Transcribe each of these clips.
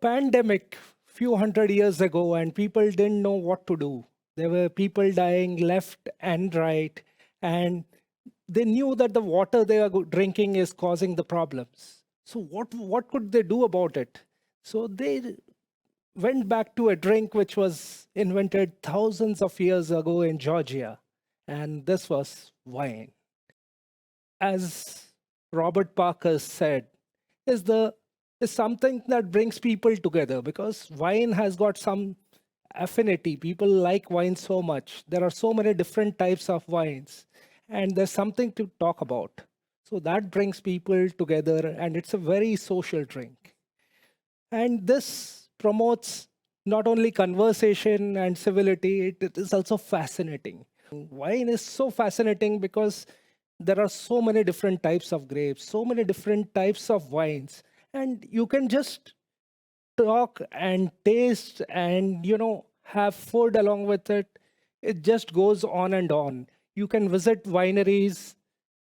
pandemic few hundred years ago, and people didn't know what to do. There were people dying left and right, and they knew that the water they are drinking is causing the problems. So what could they do about it? So they went back to a drink which was invented thousands of years ago in Georgia, and this was wine. As Robert Parker said, is the is something that brings people together because wine has got some affinity. People like wine so much. There are so many different types of wines, and there's something to talk about. So that brings people together, and it's a very social drink. And this promotes not only conversation and civility, it is also fascinating. Wine is so fascinating because there are so many different types of grapes, so many different types of wines, and you can just talk and taste and have food along with it. It just goes on and on. You can visit wineries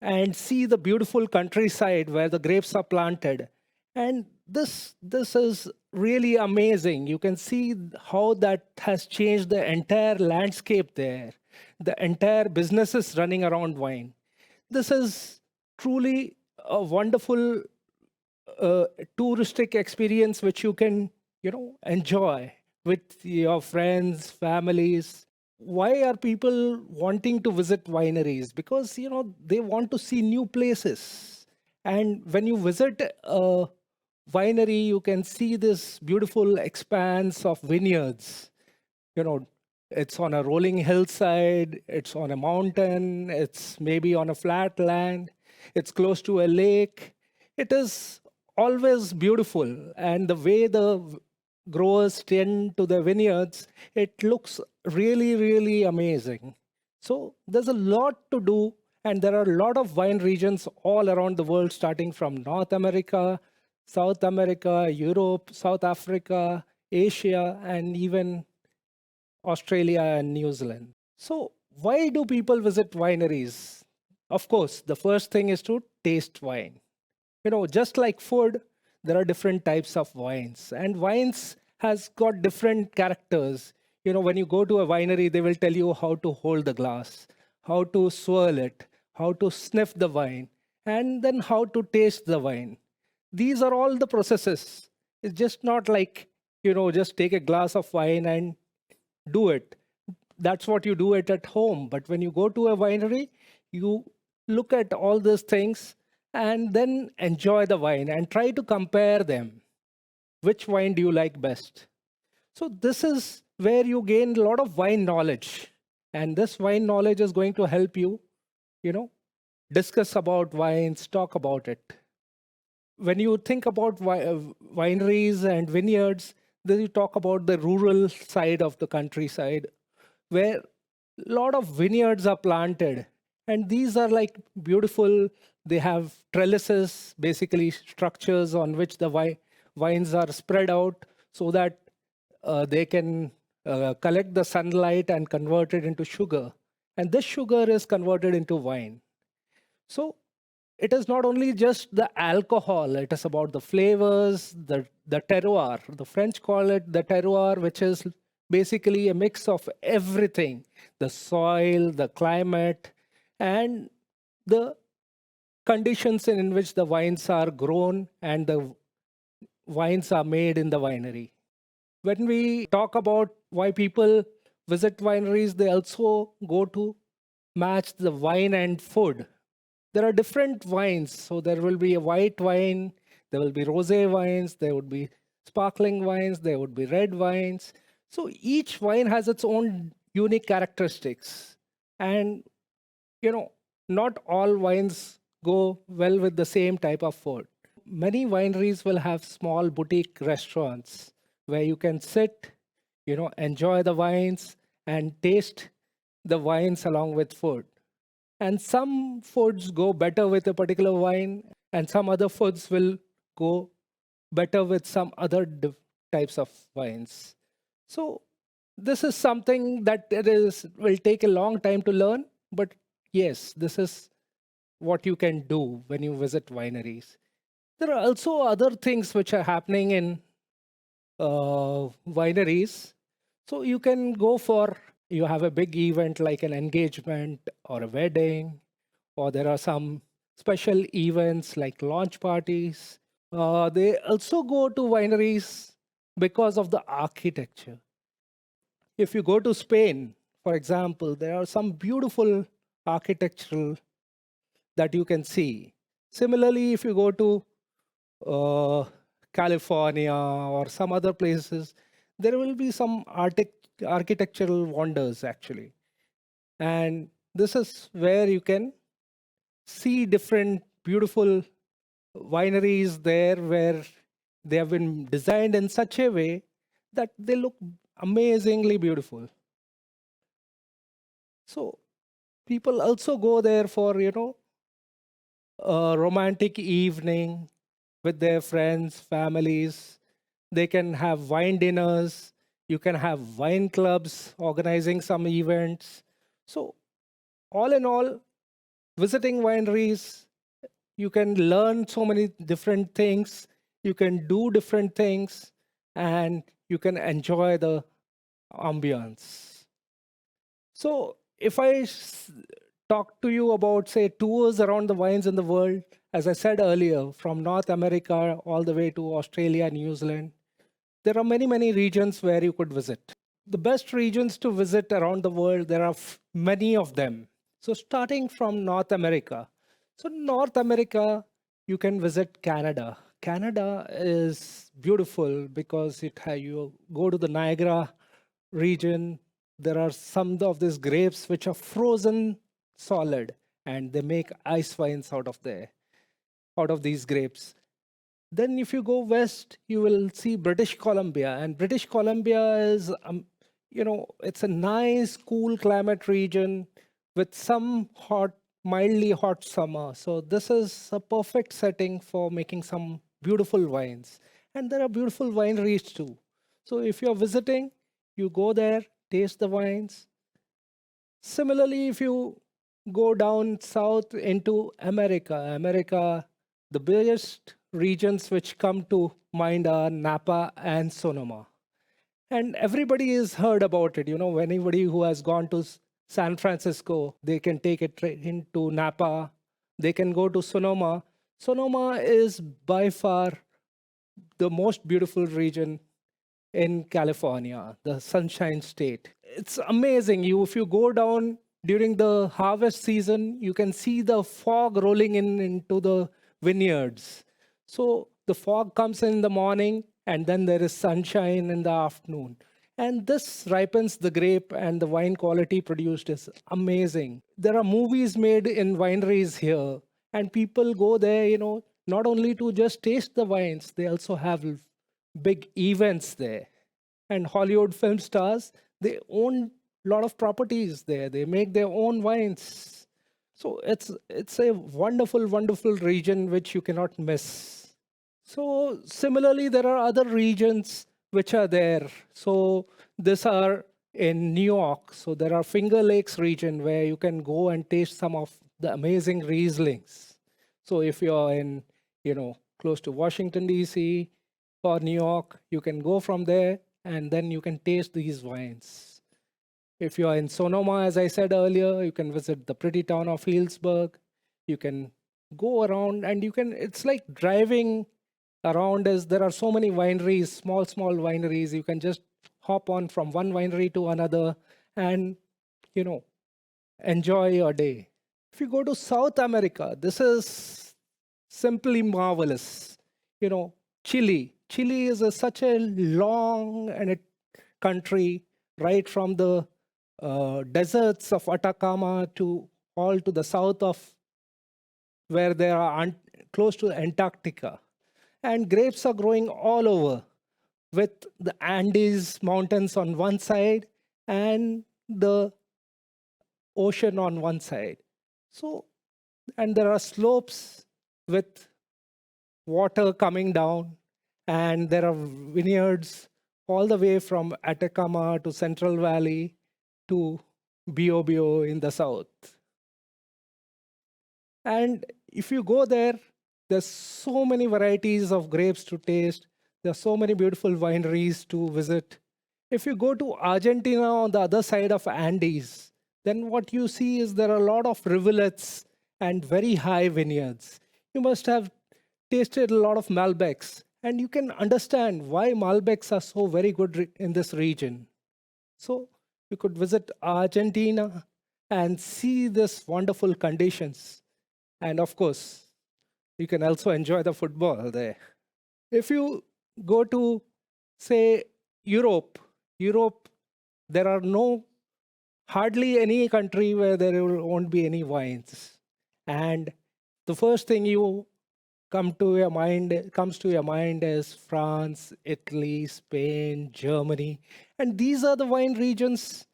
and see the beautiful countryside where the grapes are planted, and this is really amazing. You can see how that has changed the entire landscape there. The entire business is running around wine. This is truly a wonderful touristic experience which you can enjoy with your friends, families. Why are people wanting to visit wineries? Because they want to see new places. And when you visit a winery, you can see this beautiful expanse of vineyards. you know it's on a rolling hillside, it's on a mountain, it's maybe on a flat land, it's close to a lake. It is always beautiful, and the way the growers tend to the vineyards, it looks really, really amazing. So there's a lot to do, and there are a lot of wine regions all around the world, starting from North America, South America, Europe, South Africa, Asia, and even Australia and New Zealand. So, why do people visit wineries? Of course, the first thing is to taste wine. Just like food, there are different types of wines, and wines has got different characters. When you go to a winery, they will tell you how to hold the glass, how to swirl it, how to sniff the wine, and then how to taste the wine. These are all the processes. It's just not like, just take a glass of wine and do it. That's what you do it at home. But when you go to a winery, you look at all these things and then enjoy the wine and try to compare them. Which wine do you like best? So this is where you gain a lot of wine knowledge. And this wine knowledge is going to help you, you know, discuss about wines, talk about it. When you think about wineries and vineyards, then you talk about the rural side of the countryside where a lot of vineyards are planted. And these are like beautiful, they have trellises, basically structures on which the vines are spread out so that they can collect the sunlight and convert it into sugar. And this sugar is converted into wine. So it is not only just the alcohol, it is about the flavors, the terroir. The French call it the terroir, which is basically a mix of everything: the soil, the climate, and the conditions in which the wines are grown and the wines are made in the winery. When we talk about why people visit wineries, they also go to match the wine and food. There are different wines. So there will be a white wine, there will be rosé wines, there would be sparkling wines, there would be red wines. So each wine has its own unique characteristics. And, not all wines go well with the same type of food. Many wineries will have small boutique restaurants where you can sit, enjoy the wines and taste the wines along with food. And some foods go better with a particular wine, and some other foods will go better with some other types of wines. So this is something that it is will take a long time to learn, but yes, this is what you can do when you visit wineries. There are also other things which are happening in wineries. So you can go for, you have a big event like an engagement or a wedding, or there are some special events like launch parties. They also go to wineries because of the architecture. If you go to Spain, for example, there are some beautiful architectural that you can see. Similarly, if you go to uh, California or some other places, there will be some architectural wonders actually. And this is where you can see different beautiful wineries there where they have been designed in such a way that they look amazingly beautiful. So people also go there for, a romantic evening with their friends, families. They can have wine dinners. You can have wine clubs organizing some events. So, all in all, visiting wineries, you can learn so many different things. You can do different things and you can enjoy the ambience. So, if talk to you about, say, tours around the wines in the world, as I said earlier, from North America all the way to Australia, New Zealand, there are many, many regions where you could visit. The best regions to visit around the world, there are many of them. So, starting from North America. So, North America, you can visit Canada. Canada is beautiful because you go to the Niagara region. There are some of these grapes which are frozen solid, and they make ice wines out of these grapes. Then, if you go west, you will see British Columbia, and British Columbia is, it's a nice, cool climate region with some mildly hot summer. So, this is a perfect setting for making some beautiful wines. And there are beautiful wineries too. So, if you're visiting, you go there, taste the wines. Similarly, if you go down south into America, the biggest regions which come to mind are Napa and Sonoma. And everybody has heard about it. Anybody who has gone to San Francisco, they can take a train to Napa. They can go to Sonoma. Sonoma is by far the most beautiful region in California, the Sunshine State. It's amazing. If you go down during the harvest season, you can see the fog rolling into the vineyards. So the fog comes in the morning, and then there is sunshine in the afternoon. And this ripens the grape, and the wine quality produced is amazing. There are movies made in wineries here, and people go there, not only to just taste the wines, they also have big events there. And Hollywood film stars, they own a lot of properties there. They make their own wines. So it's a wonderful, wonderful region which you cannot miss. So similarly, there are other regions which are there. So these are in New York. So there are Finger Lakes region where you can go and taste some of the amazing Rieslings. So if you're in, close to Washington, D.C. or New York, you can go from there and then you can taste these wines. If you are in Sonoma, as I said earlier, you can visit the pretty town of Healdsburg. You can go around and it's like driving around, as there are so many wineries, small, small wineries. You can just hop on from one winery to another and, enjoy your day. If you go to South America, this is simply marvelous. Chile. Chile is such a long and a country, right from the deserts of Atacama to all to the south of where they are close to Antarctica. And grapes are growing all over, with the Andes mountains on one side and the ocean on one side. So, and there are slopes with water coming down, and there are vineyards all the way from Atacama to Central Valley to Biobío in the south. And if you go there, there's so many varieties of grapes to taste. There are so many beautiful wineries to visit. If you go to Argentina on the other side of Andes, then what you see is there are a lot of rivulets and very high vineyards. You must have tasted a lot of Malbecs, and you can understand why Malbecs are so very good in this region. So you could visit Argentina and see this wonderful conditions. And of course, you can also enjoy the football there. If you go to, say, Europe, Europe, there are no hardly any country where there won't be any wines. And the first thing you comes to your mind is France, Italy, Spain, Germany. And these are the wine regions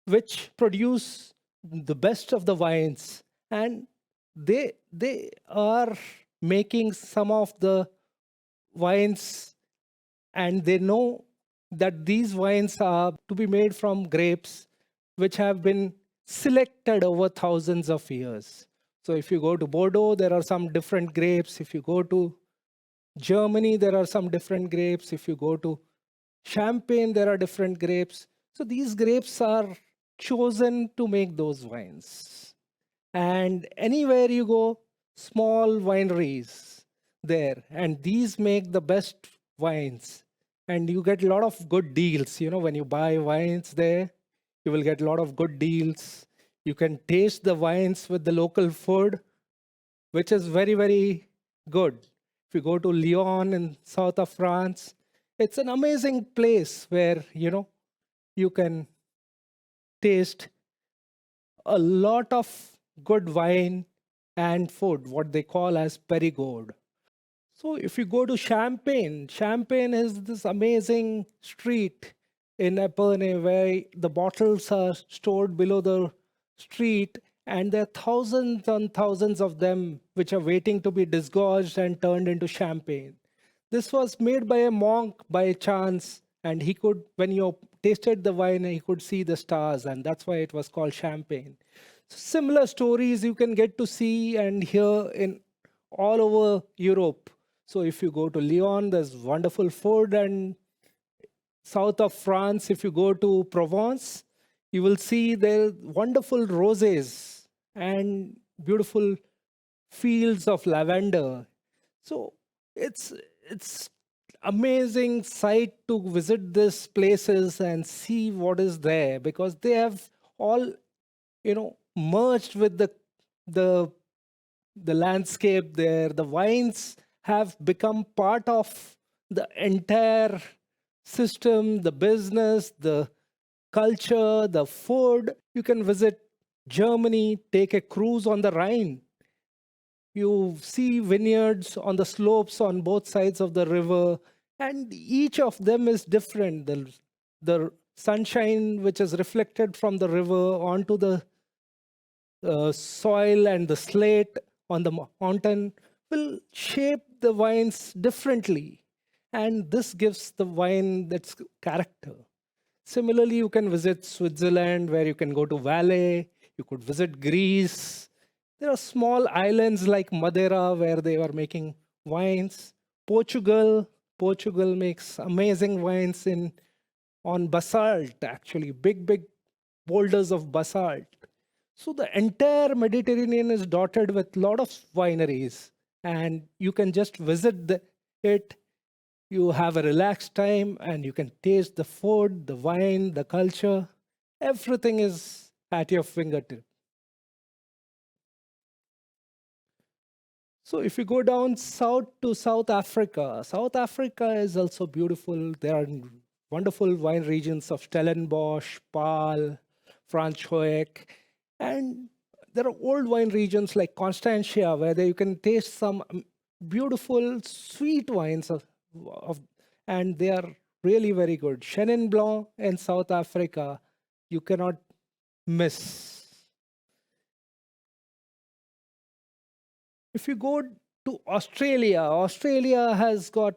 which produce the best of the wines. And they are making some of the wines, and they know that these wines are to be made from grapes which have been selected over thousands of years. So if you go to Bordeaux, there are some different grapes. If you go to Germany, there are some different grapes. If you go to Champagne, there are different grapes. So these grapes are chosen to make those wines. And anywhere you go, small wineries there, and these make the best wines. And you get a lot of good deals. When you buy wines there, you will get a lot of good deals. You can taste the wines with the local food, which is very, very good. If you go to Lyon in south of France, it's an amazing place where, you can taste a lot of good wine and food, what they call as Perigord. So if you go to Champagne, Champagne is this amazing street in Epernay where the bottles are stored below the street, and there are thousands and thousands of them which are waiting to be disgorged and turned into champagne. This was made by a monk by chance, and he could, when you tasted the wine, he could see the stars, and that's why it was called champagne. Similar stories you can get to see and hear in all over Europe. So if you go to Lyon, there's wonderful food, and south of France, if you go to Provence, you will see there wonderful roses and beautiful fields of lavender. So it's amazing sight to visit these places and see what is there, because they have all merged with the the landscape there. The wines have become part of the entire system, the business, the culture, the food. You can visit Germany, take a cruise on the Rhine. You see vineyards on the slopes on both sides of the river, and each of them is different. The sunshine which is reflected from the river onto the soil and the slate on the mountain will shape the wines differently. And this gives the wine its character. Similarly, you can visit Switzerland, where you can go to Valais. You could visit Greece. There are small islands like Madeira where they are making wines. Portugal makes amazing wines on basalt, actually, big boulders of basalt. So the entire Mediterranean is dotted with a lot of wineries, and you can just visit it. You have a relaxed time, and you can taste the food, the wine, the culture. Everything is at your fingertip. So if you go down south to South Africa is also beautiful. There are wonderful wine regions of Stellenbosch, Paarl, Franschhoek, and there are old wine regions like Constantia, where you can taste some beautiful sweet wines and they are really very good. Chenin Blanc in South Africa, you cannot miss. If you go to Australia, Australia has got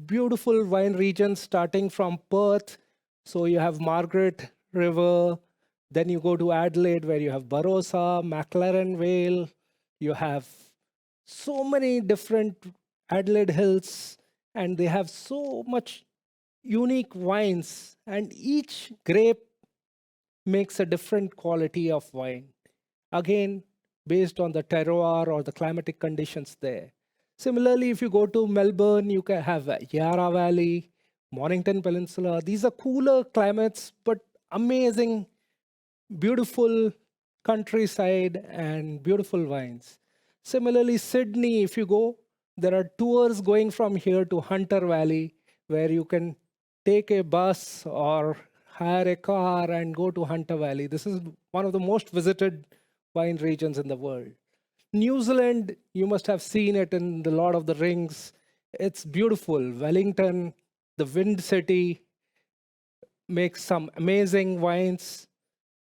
beautiful wine regions starting from Perth. So you have Margaret River. Then you go to Adelaide, where you have Barossa, McLaren Vale. You have so many different Adelaide Hills. and they have so much unique wines, and each grape makes a different quality of wine. Again, based on the terroir or the climatic conditions there. Similarly, if you go to Melbourne, you can have Yarra Valley, Mornington Peninsula. These are cooler climates, but amazing, beautiful countryside and beautiful vines. Similarly, Sydney, if you go, there are tours going from here to Hunter Valley where you can take a bus or hire a car and go to Hunter Valley. This is one of the most visited wine regions in the world. New Zealand, you must have seen it in The Lord of the Rings. It's beautiful. Wellington, the Wind City, makes some amazing wines.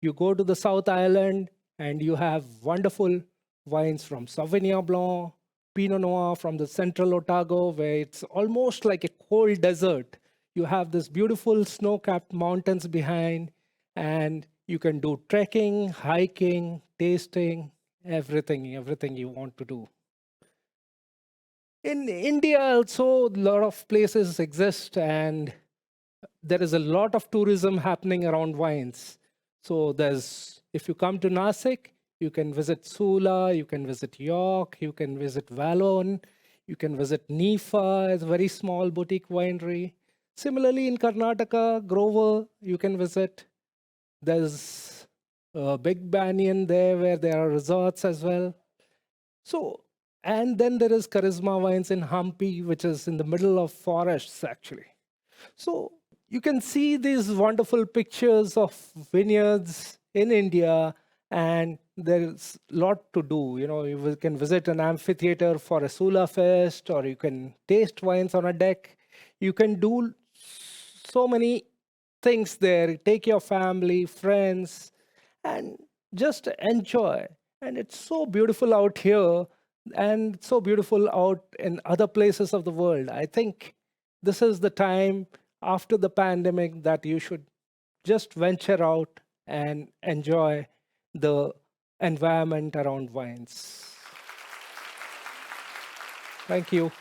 You go to the South Island and you have wonderful wines from Sauvignon Blanc, Pinot Noir from the central Otago, where it's almost like a cold desert. You have this beautiful snow-capped mountains behind, and you can do trekking, hiking, tasting, everything you want to do. In India also, a lot of places exist, and there is a lot of tourism happening around wines. So if you come to Nasik, you can visit Sula, you can visit York, you can visit Vallon, you can visit Nifa, it's a very small boutique winery. Similarly, in Karnataka, Grover, you can visit. There's a Big Banyan there where there are resorts as well. So, and then there is Charisma Wines in Hampi, which is in the middle of forests actually. So you can see these wonderful pictures of vineyards in India, and there's a lot to do. You can visit an amphitheater for a Sula Fest, or you can taste wines on a deck. You can do so many things there. Take your family, friends, and just enjoy. And it's so beautiful out here, and so beautiful out in other places of the world. I think this is the time after the pandemic that you should just venture out and enjoy the environment around wines. Thank you.